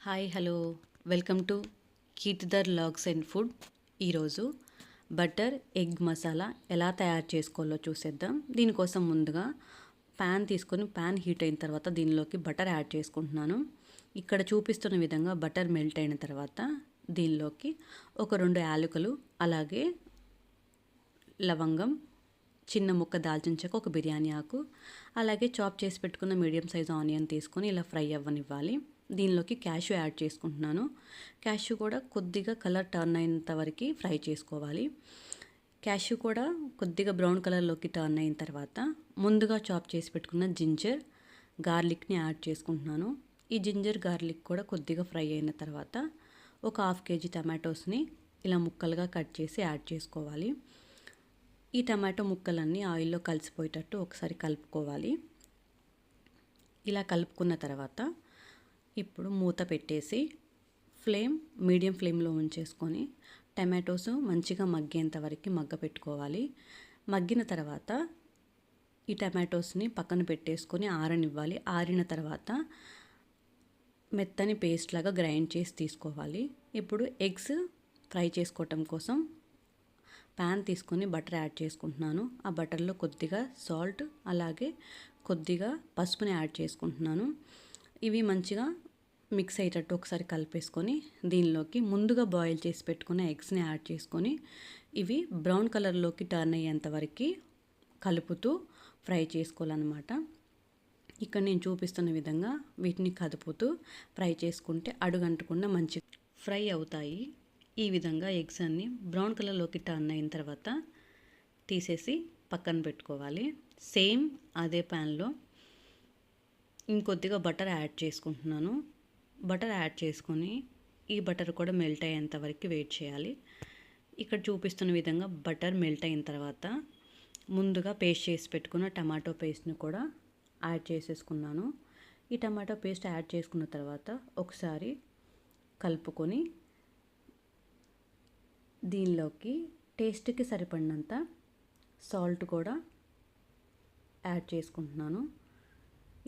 Hi hello welcome to Keerthidhar logs and food. ఈరోజు butter egg masala ఎలా తయారు చేసుకోవాలో చూసేద్దాం. దీనికోసం ముందుగా ప్యాన్ తీసుకొని ప్యాన్ హీట్ అయిన తర్వాత దీనిలోకి బటర్ యాడ్ చేసుకుంటున్నాను. ఇక్కడ చూపిస్తున్న విధంగా బటర్ మెల్ట్ అయిన తర్వాత దీనిలోకి ఒక 2 యాలకులు, అలాగే లవంగం, చిన్న ముక్క దాల్చిన చెక్క, ఒక బిర్యానీ ఆకు, అలాగే చాప్ చేసి పెట్టుకున్న మీడియం సైజ్ ఆనియన్ తీసుకొని ఇలా ఫ్రై అవ్వనివ్వాలి. దీనిలోకి క్యాష్యూ యాడ్ చేసుకుంటున్నాను. క్యాష్యూ కూడా కొద్దిగా కలర్ టర్న్ అయినంత వరకు ఫ్రై చేసుకోవాలి. క్యాష్యూ కూడా కొద్దిగా బ్రౌన్ కలర్లోకి టర్న్ అయిన తర్వాత ముందుగా చాప్ చేసి పెట్టుకున్న జింజర్, గార్లిక్ని యాడ్ చేసుకుంటున్నాను. ఈ జింజర్ గార్లిక్ కూడా కొద్దిగా ఫ్రై అయిన తర్వాత ఒక 1/2 kg టమాటోస్ని ఇలా ముక్కలుగా కట్ చేసి యాడ్ చేసుకోవాలి. ఈ టమాటో ముక్కలన్నీ ఆయిల్లో కలిసిపోయేటట్టు ఒకసారి కలుపుకోవాలి. ఇలా కలుపుకున్న తర్వాత ఇప్పుడు మూత పెట్టేసి మీడియం ఫ్లేమ్లో ఉంచేసుకొని టమాటోస్ మంచిగా మగ్గేంత వరకు పెట్టుకోవాలి. మగ్గిన తర్వాత ఈ టమాటోస్ని పక్కన పెట్టేసుకొని ఆరనివ్వాలి. ఆరిన తర్వాత మెత్తని పేస్ట్ లాగా గ్రైండ్ చేసి తీసుకోవాలి. ఇప్పుడు ఎగ్స్ ఫ్రై చేసుకోవటం కోసం ప్యాన్ తీసుకొని బటర్ యాడ్ చేసుకుంటున్నాను. ఆ బటర్లో కొద్దిగా సాల్ట్, అలాగే కొద్దిగా పసుపుని యాడ్ చేసుకుంటున్నాను. ఇవి మంచిగా మిక్స్ అయ్యేటట్టు ఒకసారి కలిపేసుకొని దీనిలోకి ముందుగా బాయిల్ చేసి పెట్టుకున్న ఎగ్స్ని యాడ్ చేసుకొని ఇవి బ్రౌన్ కలర్లోకి టర్న్ అయ్యేంత వరకు కలుపుతూ ఫ్రై చేసుకోవాలన్నమాట. ఇక్కడ నేను చూపిస్తున్న విధంగా వీటిని కదుపుతూ ఫ్రై చేసుకుంటే అడుగంటకుండా మంచి ఫ్రై అవుతాయి. ఈ విధంగా ఎగ్స్ అన్ని బ్రౌన్ కలర్లోకి టర్న్ అయిన తర్వాత తీసేసి పక్కన పెట్టుకోవాలి. సేమ్ అదే ప్యాన్లో ఇంకొద్దిగా బటర్ యాడ్ చేసుకుంటున్నాను. బటర్ యాడ్ చేసుకొని ఈ బటర్ కూడా మెల్ట్ అయ్యేంత వరకు వెయిట్ చేయాలి. ఇక్కడ చూపిస్తున్న విధంగా బటర్ మెల్ట్ అయిన తర్వాత ముందుగా పేస్ట్ చేసి పెట్టుకున్న టమాటో పేస్ట్ని కూడా యాడ్ చేసేసుకున్నాను. ఈ టమాటో పేస్ట్ యాడ్ చేసుకున్న తర్వాత ఒకసారి కలుపుకొని దీనిలోకి టేస్ట్కి సరిపడినంత సాల్ట్ కూడా యాడ్ చేసుకుంటున్నాను.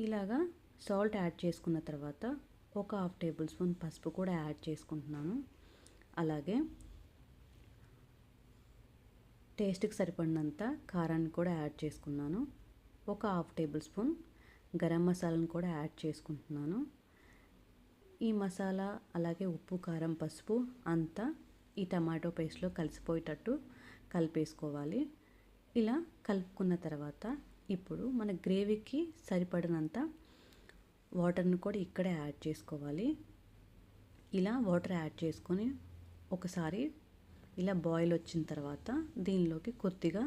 ఇలాగా సాల్ట్ యాడ్ చేసుకున్న తర్వాత ఒక 1/2 టేబుల్ స్పూన్ పసుపు కూడా యాడ్ చేసుకుంటున్నాను. అలాగే టేస్ట్కి సరిపడినంత కారాన్ని కూడా యాడ్ చేసుకున్నాను. ఒక 1/2 టేబుల్ స్పూన్ గరం మసాలాను కూడా యాడ్ చేసుకుంటున్నాను. ఈ మసాలా అలాగే ఉప్పు, కారం, పసుపు అంతా ఈ టమాటో పేస్ట్లో కలిసిపోయేటట్టు కలిపేసుకోవాలి. ఇలా కలుపుకున్న తర్వాత ఇప్పుడు మన గ్రేవీకి సరిపడినంత వాటర్ని కూడా ఇక్కడే యాడ్ చేసుకోవాలి. ఇలా వాటర్ యాడ్ చేసుకొని ఒకసారి ఇలా బాయిల్ వచ్చిన తర్వాత దీనిలోకి కొద్దిగా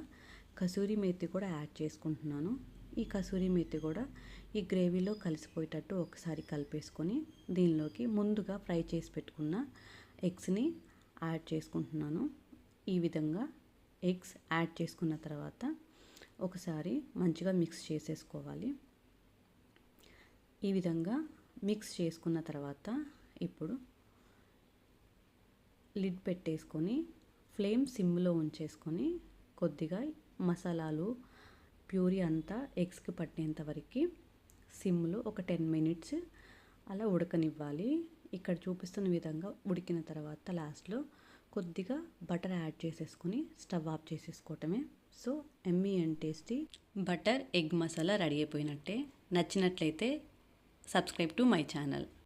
కసూరి మేతి కూడా యాడ్ చేసుకుంటున్నాను. ఈ కసూరి మేతి కూడా ఈ గ్రేవీలో కలిసిపోయేటట్టు ఒకసారి కలిపేసుకొని దీనిలోకి ముందుగా ఫ్రై చేసి పెట్టుకున్న ఎగ్స్ని యాడ్ చేసుకుంటున్నాను. ఈ విధంగా ఎగ్స్ యాడ్ చేసుకున్న తర్వాత ఒకసారి మంచిగా మిక్స్ చేసేసుకోవాలి. ఈ విధంగా మిక్స్ చేసుకున్న తర్వాత ఇప్పుడు లిడ్ పెట్టేసుకొని ఫ్లేమ్ సిమ్లో ఉంచేసుకొని కొద్దిగా మసాలాలు ప్యూరీ అంతా ఎగ్స్కి పట్టేంత వరకు సిమ్లో ఒక 10 మినిట్స్ అలా ఉడకనివ్వాలి. ఇక్కడ చూపిస్తున్న విధంగా ఉడికిన తర్వాత లాస్ట్లో కొద్దిగా బటర్ యాడ్ చేసేసుకొని స్టవ్ ఆఫ్ చేసేసుకోవటమే. So yummy and tasty butter egg masala ready అయిపోయినట్టే. నచ్చినట్లయితే సబ్స్క్రైబ్ టు మై ఛానల్.